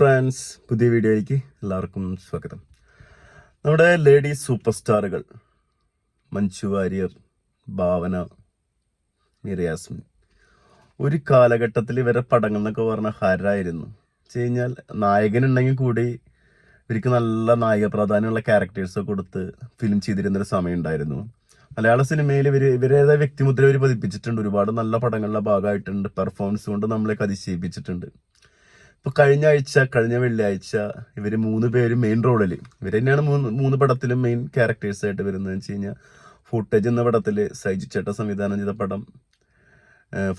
Friends, പുതിയ വീഡിയോയിലേക്ക് എല്ലാവർക്കും സ്വാഗതം. നമ്മുടെ ലേഡി സൂപ്പർ സ്റ്റാറുകൾ മഞ്ജു വാര്യർ, ഭാവന, മീര യാസ്മിൻ ഒരു കാലഘട്ടത്തിൽ ഇവരെ പടങ്ങൾ എന്നൊക്കെ പറഞ്ഞ ഹരായിരുന്നു. വെച്ച് കഴിഞ്ഞാൽ നായകനുണ്ടെങ്കിൽ കൂടി ഇവർക്ക് നല്ല നായിക പ്രാധാന്യമുള്ള ക്യാരക്ടേഴ്സ് കൊടുത്ത് ഫിലിം ചെയ്തിരുന്നൊരു സമയം ഉണ്ടായിരുന്നു. മലയാള സിനിമയിൽ ഇവരേതായ വ്യക്തിമുദ്ര ഇവർ പതിപ്പിച്ചിട്ടുണ്ട്. ഒരുപാട് നല്ല പടങ്ങളുടെ ഭാഗമായിട്ടുണ്ട്. പെർഫോമൻസ് കൊണ്ട് നമ്മളെ അതിശയിപ്പിച്ചിട്ടുണ്ട്. ഇപ്പൊ കഴിഞ്ഞ വെള്ളിയാഴ്ച ഇവര് 3 പേര് മെയിൻ റോളിൽ ഇവർ തന്നെയാണ് മൂന്ന് പടത്തിലും മെയിൻ ക്യാരക്ടേഴ്സ് ആയിട്ട് വരുന്നത്. വെച്ച് കഴിഞ്ഞാൽ ഫുട്ടേജ് എന്ന പടത്തില് സൈജു ചേട്ട സംവിധാനം ചെയ്ത പടം.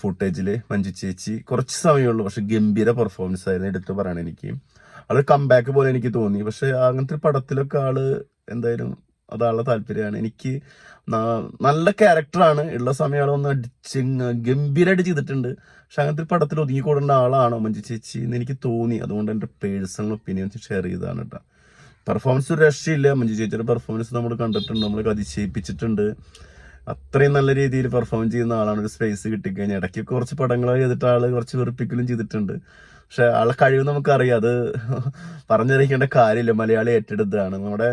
ഫുട്ടേജില് മഞ്ജു ചേച്ചി കുറച്ച് സമയമുള്ളൂ, പക്ഷെ ഗംഭീര പെർഫോമൻസ് ആയിരുന്നു. എടുത്തു പറയണം, എനിക്ക് ആള് കംബാക്ക് പോലെ എനിക്ക് തോന്നി. പക്ഷെ അങ്ങനത്തെ പടത്തിലൊക്കെ ആള് എന്തായാലും അതാളുടെ താല്പര്യമാണ്. എനിക്ക് നല്ല ക്യാരക്ടറാണ് ഉള്ള സമയം ആളൊന്ന് അടിച്ച് ഗംഭീരമായിട്ട് ചെയ്തിട്ടുണ്ട്. പക്ഷെ അങ്ങനത്തെ പടത്തിൽ ഒതുങ്ങിക്കൂടേണ്ട ആളാണോ മഞ്ജു ചേച്ചി എന്ന് എനിക്ക് തോന്നി. അതുകൊണ്ട് എൻ്റെ പേഴ്സണൽ ഒപ്പീനിയൻ ഷെയർ ചെയ്തതാണ് കേട്ടോ. പെർഫോമൻസ് ഒരു രക്ഷയില്ല. മഞ്ജു ചേച്ചിയുടെ പെർഫോമൻസ് നമ്മൾ കണ്ടിട്ടുണ്ട്, നമ്മളെ അതിശയിപ്പിച്ചിട്ടുണ്ട്. അത്രയും നല്ല രീതിയിൽ പെർഫോം ചെയ്യുന്ന ആളാണ്. ഒരു സ്പേസ് കിട്ടിക്കഴിഞ്ഞാൽ ഇടയ്ക്ക് കുറച്ച് പടങ്ങൾ ചെയ്തിട്ട് ആള് കുറച്ച് വെറുപ്പിക്കലും ചെയ്തിട്ടുണ്ട്. പക്ഷെ ആളെ കഴിവ് നമുക്കറിയാം, അത് പറഞ്ഞറിയിക്കേണ്ട കാര്യമില്ല. മലയാളി ഏറ്റെടുത്തതാണ്. നമ്മുടെ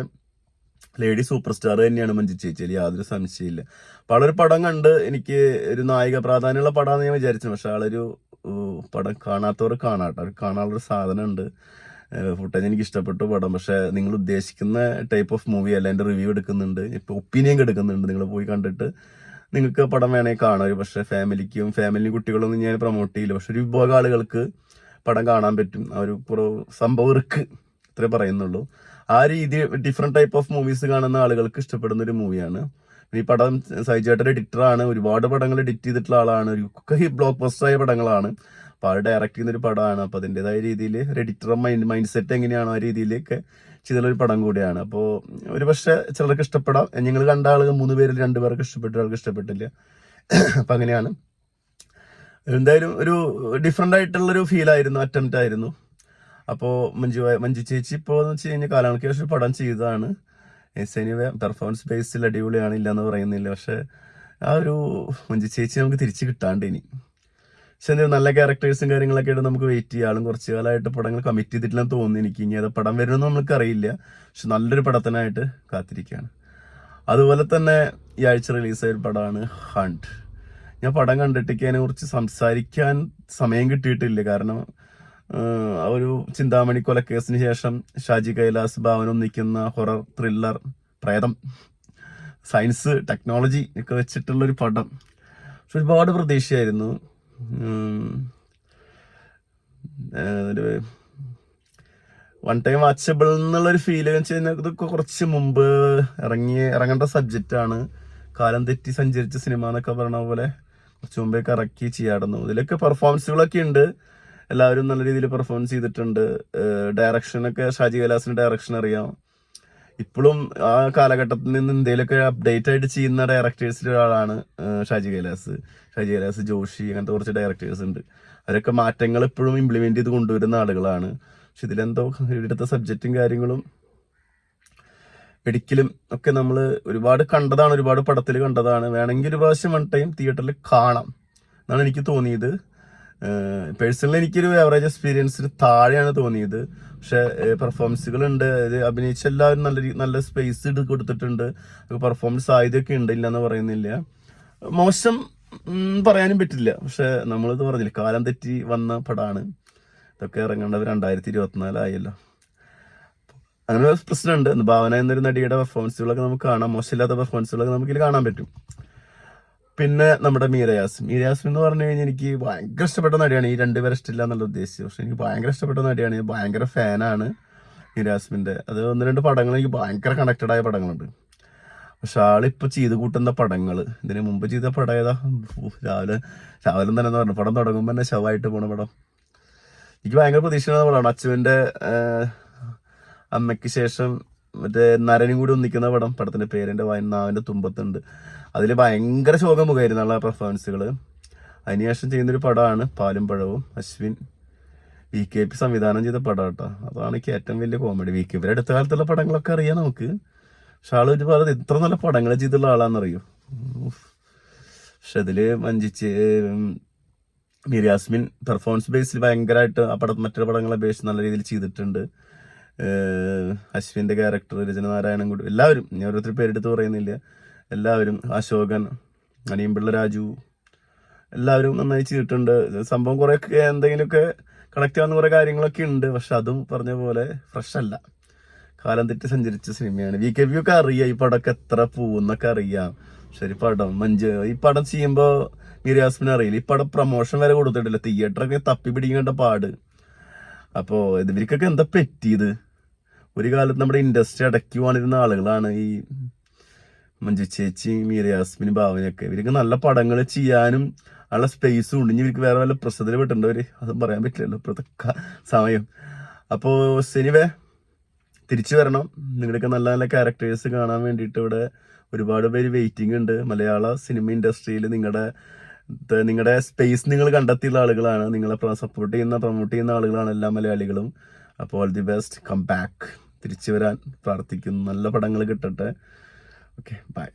ലേഡി സൂപ്പർ സ്റ്റാർ തന്നെയാണ് മഞ്ജു ചേച്ചി, യാതൊരു സംശയമില്ല. അപ്പൊ ആളൊരു പടം കണ്ട് എനിക്ക് ഒരു നായിക പ്രാധാന്യമുള്ള പടമാണെന്ന് ഞാൻ വിചാരിച്ചു. പക്ഷെ ആളൊരു പടം കാണാത്തവർ കാണാനുള്ളൊരു സാധനം ഉണ്ട്. ഫുട്ടേജ് എനിക്ക് ഇഷ്ടപ്പെട്ടു പടം. പക്ഷെ നിങ്ങൾ ഉദ്ദേശിക്കുന്ന ടൈപ്പ് ഓഫ് മൂവി അല്ല. എൻ്റെ റിവ്യൂ എടുക്കുന്നുണ്ട്, ഇപ്പൊ ഒപ്പീനിയൻ എടുക്കുന്നുണ്ട്. നിങ്ങൾ പോയി കണ്ടിട്ട് നിങ്ങൾക്ക് പടം വേണമെങ്കിൽ കാണാം. പക്ഷെ ഫാമിലി കുട്ടികളൊന്നും ഞാൻ പ്രൊമോട്ട് ചെയ്യില്ല. പക്ഷെ ഒരു വിഭാഗം ആളുകൾക്ക് പടം കാണാൻ പറ്റും. ആ ഒരു സംഭവം ഇറക്ക് ഇത്രേ പറയുന്നുള്ളൂ. ആ രീതി ഡിഫറെന്റ് ടൈപ്പ് ഓഫ് മൂവീസ് കാണുന്ന ആളുകൾക്ക് ഇഷ്ടപ്പെടുന്ന ഒരു മൂവിയാണ്. ഈ പടം സൈജേട്ടയുടെ എഡിറ്ററാണ്. ഒരുപാട് പടങ്ങൾ എഡിറ്റ് ചെയ്തിട്ടുള്ള ആളാണ്. ഒക്കെ ബ്ലോക്ക് ബസ്റ്റർ ആയ പടങ്ങളാണ്. അപ്പൊ ആൾ ഡയറക്ട് ചെയ്യുന്ന ഒരു പടമാണ്. അപ്പൊ അതിൻ്റെതായ രീതിയിൽ ഒരു എഡിറ്റർ മൈൻഡ് സെറ്റ് എങ്ങനെയാണോ ആ രീതിയിലൊക്കെ ചെയ്തുള്ളൊരു പടം കൂടിയാണ്. അപ്പോൾ ഒരു പക്ഷെ ചിലർക്ക് ഇഷ്ടപ്പെടാം. ഞങ്ങൾ കണ്ട ആളുകൾ 3 പേരിൽ 2 പേർക്ക് ഇഷ്ടപ്പെട്ടു, ആൾക്ക് ഇഷ്ടപ്പെട്ടില്ല. അപ്പൊ അങ്ങനെയാണ്. എന്തായാലും ഒരു ഡിഫറെന്റ് ആയിട്ടുള്ളൊരു ഫീൽ ആയിരുന്നു, അറ്റംപ്റ്റ് ആയിരുന്നു. അപ്പോൾ മഞ്ജു ചേച്ചി ഇപ്പോൾ എന്ന് വെച്ച് കഴിഞ്ഞാൽ കാലങ്ങൾക്ക് ശേഷം പടം ചെയ്തതാണ്. എനിവേ പെർഫോമൻസ് ബേസിൽ അടിപൊളിയാണ്, ഇല്ലയെന്ന് പറയുന്നില്ല. പക്ഷെ ആ ഒരു മഞ്ജു ചേച്ചി നമുക്ക് തിരിച്ച് കിട്ടാണ്ട് ഇനി. പക്ഷെ എന്തായാലും നല്ല ക്യാരക്ടേഴ്സും കാര്യങ്ങളൊക്കെ ആയിട്ട് നമുക്ക് വെയിറ്റ് ചെയ്യാം. ആളും കുറച്ച് കാലമായിട്ട് പടങ്ങൾ കമ്മിറ്റ് ചെയ്തിട്ടില്ലെന്ന് തോന്നി എനിക്ക്. ഇനി അത് പടം വരുമെന്ന് നമുക്ക് അറിയില്ല. പക്ഷെ നല്ലൊരു പടത്തിനായിട്ട് കാത്തിരിക്കുകയാണ്. അതുപോലെ തന്നെ ഈ ആഴ്ച റിലീസായ ഒരു പടമാണ് ഹണ്ട്. ഞാൻ പടം കണ്ടിട്ടേക്ക് അതിനെ കുറിച്ച് സംസാരിക്കാൻ സമയം കിട്ടിയിട്ടില്ല. കാരണം ഒരു ചിന്താമണി കൊലക്കേസിന് ശേഷം ഷാജി കൈലാസ് ഭാവന ഒന്നിക്കുന്ന ഹൊറർ ത്രില്ലർ പ്രേതം സയൻസ് ടെക്നോളജി ഒക്കെ വെച്ചിട്ടുള്ളൊരു പടം. പക്ഷെ ഒരുപാട് പ്രതീക്ഷയായിരുന്നു. വൺ ടൈം വാച്ചബിൾ എന്നുള്ളൊരു ഫീൽ വെച്ച് കഴിഞ്ഞാൽ ഇതൊക്കെ കുറച്ച് മുമ്പ് ഇറങ്ങേണ്ട സബ്ജക്റ്റാണ്. കാലം തെറ്റി സഞ്ചരിച്ച സിനിമ എന്നൊക്കെ പറഞ്ഞ പോലെ കുറച്ച് മുമ്പേക്ക് ഇറക്കി ചെയ്യാറുന്നു. ഇതിലൊക്കെ പെർഫോമൻസുകളൊക്കെ ഉണ്ട്. എല്ലാവരും നല്ല രീതിയിൽ പെർഫോമൻസ് ചെയ്തിട്ടുണ്ട്. ഡയറക്ഷനൊക്കെ ഷാജി കൈലാസിന്റെ ഡയറക്ഷൻ അറിയാം. ഇപ്പോഴും ആ കാലഘട്ടത്തിൽ നിന്ന് ഇന്ത്യയിലൊക്കെ അപ്ഡേറ്റ് ആയിട്ട് ചെയ്യുന്ന ഡയറക്ടേഴ്സിൽ ഒരാളാണ് ഷാജി കൈലാസ്, ജോഷി, അങ്ങനത്തെ കുറച്ച് ഡയറക്ടേഴ്സ് ഉണ്ട്. അവരൊക്കെ മാറ്റങ്ങൾ ഇപ്പോഴും ഇംപ്ലിമെന്റ് ചെയ്ത് കൊണ്ടുവരുന്ന ആളുകളാണ്. പക്ഷെ ഇതിലെന്തോ ഇവിടുത്തെ സബ്ജക്റ്റും കാര്യങ്ങളും മെഡിക്കലും ഒക്കെ നമ്മൾ ഒരുപാട് കണ്ടതാണ്, ഒരുപാട് പടത്തിൽ കണ്ടതാണ്. വേണമെങ്കിൽ ഒരു പ്രാവശ്യം വൺ ടൈം തിയേറ്ററിൽ കാണാം എന്നാണ് എനിക്ക് തോന്നിയത്. പേഴ്സണലി എനിക്കൊരു ആവറേജ് എക്സ്പീരിയൻസിന് താഴെയാണ് തോന്നിയത്. പക്ഷെ പെർഫോമൻസുകൾ ഉണ്ട്. അഭിനയിച്ച എല്ലാവരും നല്ല സ്പേസ് കൊടുത്തിട്ടുണ്ട്. പെർഫോമൻസ് സാധ്യതയൊക്കെ ഉണ്ട്, ഇല്ലെന്ന് പറയുന്നില്ല. മോശം പറയാനും പറ്റില്ല. പക്ഷെ നമ്മളിത് പറഞ്ഞില്ല, കാലം തെറ്റി വന്ന പടമാണ്. ഇതൊക്കെ ഇറങ്ങേണ്ടത് 2024 ആയല്ലോ. അങ്ങനെ പ്രശ്നമുണ്ട്. ഭാവന എന്നൊരു നടിയുടെ പെർഫോമൻസുകളൊക്കെ നമുക്ക് കാണാം. മോശമില്ലാത്ത പെർഫോമൻസുകളൊക്കെ നമുക്കിത് കാണാൻ പറ്റും. പിന്നെ നമ്മുടെ മീര യാസ്മിൻ എന്ന് പറഞ്ഞു കഴിഞ്ഞാൽ എനിക്ക് ഭയങ്കര ഇഷ്ടപ്പെട്ട നടിയാണ്. ഈ 2 പേരെ ഇഷ്ടമില്ല എന്നുള്ള ഉദ്ദേശിച്ചു. പക്ഷെ എനിക്ക് ഭയങ്കര ഇഷ്ടപ്പെട്ട നടിയാണ്. ഞാൻ ഭയങ്കര ഫാനാണ് മീര യാസ്മിന്റെ. അത് 1-2 പടങ്ങൾ എനിക്ക് ഭയങ്കര കണക്റ്റഡ് ആയ പടങ്ങളുണ്ട്. പക്ഷെ ആളിപ്പോ ചെയ്ത് കൂട്ടുന്ന പടങ്ങൾ, ഇതിന് മുമ്പ് ചെയ്ത പടം ഏതാ, രാവിലെ തന്നെ പറഞ്ഞു പടം തുടങ്ങുമ്പോൾ തന്നെ ശവമായിട്ട് പോണ പടം. എനിക്ക് ഭയങ്കര പ്രതീക്ഷയുള്ള പടമാണ്. അച്ചുവിന്റെ അമ്മയ്ക്ക് ശേഷം മറ്റേ നരനും കൂടി ഒന്നിക്കുന്ന പടത്തിന്റെ പേരെന്റെ നാവിന്റെ തുമ്പത്തുണ്ട്. അതിൽ ഭയങ്കര ശോകമുഖമായിരുന്നു ഉള്ള പെർഫോമൻസുകൾ. അതിനുശേഷം ചെയ്യുന്നൊരു പടമാണ് പാലും പഴവും. അശ്വിൻ VKP സംവിധാനം ചെയ്ത പടം കേട്ടോ. അതാണ് എനിക്ക് ഏറ്റവും വലിയ കോമഡി. VKP അടുത്ത കാലത്തുള്ള പടങ്ങളൊക്കെ അറിയാം നമുക്ക്. പക്ഷെ ആള് ഒരുപാട് ഇത്ര നല്ല പടങ്ങൾ ചെയ്തുള്ള ആളാന്നറിയോ. പക്ഷെ അതില് മീര യാസ്മിൻ പെർഫോമൻസ് ബേസിൽ ഭയങ്കരമായിട്ട് ആ പടം മറ്റൊരു പടങ്ങളെ അപേക്ഷിച്ച് നല്ല രീതിയിൽ ചെയ്തിട്ടുണ്ട്. അശ്വിൻ്റെ ക്യാരക്ടർ, രചന നാരായണൻ കൂടി, എല്ലാവരും, ഞാൻ ഓരോരുത്തർ പേരെടുത്ത് പറയുന്നില്ല, എല്ലാവരും, അശോകൻ, അനിയമ്പിള്ള രാജു, എല്ലാവരും നന്നായി ചെയ്തിട്ടുണ്ട്. സംഭവം കുറെ എന്തെങ്കിലുമൊക്കെ കണക്ട് ആവുന്ന കുറെ കാര്യങ്ങളൊക്കെ ഉണ്ട്. പക്ഷെ അതും പറഞ്ഞ പോലെ ഫ്രഷ് അല്ല, കാലം തെറ്റി സഞ്ചരിച്ച സിനിമയാണ്. VKB ഒക്കെ അറിയാം ഈ പടമൊക്കെ എത്ര പോകുന്നൊക്കെ അറിയാം. ശരി, പടം ഈ പടം ചെയ്യുമ്പോൾ മീര യാസ്മിൻ അറിയില്ല. ഈ പടം പ്രൊമോഷൻ വരെ കൊടുത്തിട്ടില്ല, തിയേറ്ററൊക്കെ തപ്പി പിടിക്കേണ്ട പാട്. അപ്പോൾ ഇവർക്കൊക്കെ എന്താ പറ്റിയത്? ഒരു കാലത്ത് നമ്മുടെ ഇൻഡസ്ട്രി അടക്കി പോകാനിരുന്ന ആളുകളാണ് ഈ മഞ്ജു ചേച്ചി, മീര യാസ്മിൻ, ഭാവനയൊക്കെ. ഇവർക്ക് നല്ല പടങ്ങൾ ചെയ്യാനും ഉള്ള സ്പേസും ഉണ്ട്. ഇനി ഇവർക്ക് വേറെ വല്ല പ്രശ്നത്തിൽ വിട്ടുണ്ടവര്, അതും പറയാൻ പറ്റില്ലല്ലോ ഇപ്പോഴത്തെ സമയം. അപ്പോൾ സിനിമ തിരിച്ചു വരണം. നിങ്ങളുടെയൊക്കെ നല്ല നല്ല ക്യാരക്ടേഴ്സ് കാണാൻ വേണ്ടിയിട്ട് ഇവിടെ ഒരുപാട് പേര് വെയിറ്റിംഗ് ഉണ്ട്. മലയാള സിനിമ ഇൻഡസ്ട്രിയിൽ നിങ്ങളുടെ സ്പേസ് നിങ്ങൾ കണ്ടെത്തിയുള്ള ആളുകളാണ്. നിങ്ങളെ സപ്പോർട്ട് ചെയ്യുന്ന, പ്രൊമോട്ട് ചെയ്യുന്ന ആളുകളാണ് എല്ലാ മലയാളികളും. അപ്പോൾ all the best, come back. തിരിച്ചു വരാൻ പ്രാർത്ഥിക്കുന്നു. നല്ല പടങ്ങൾ കിട്ടട്ടെ. Okay, by.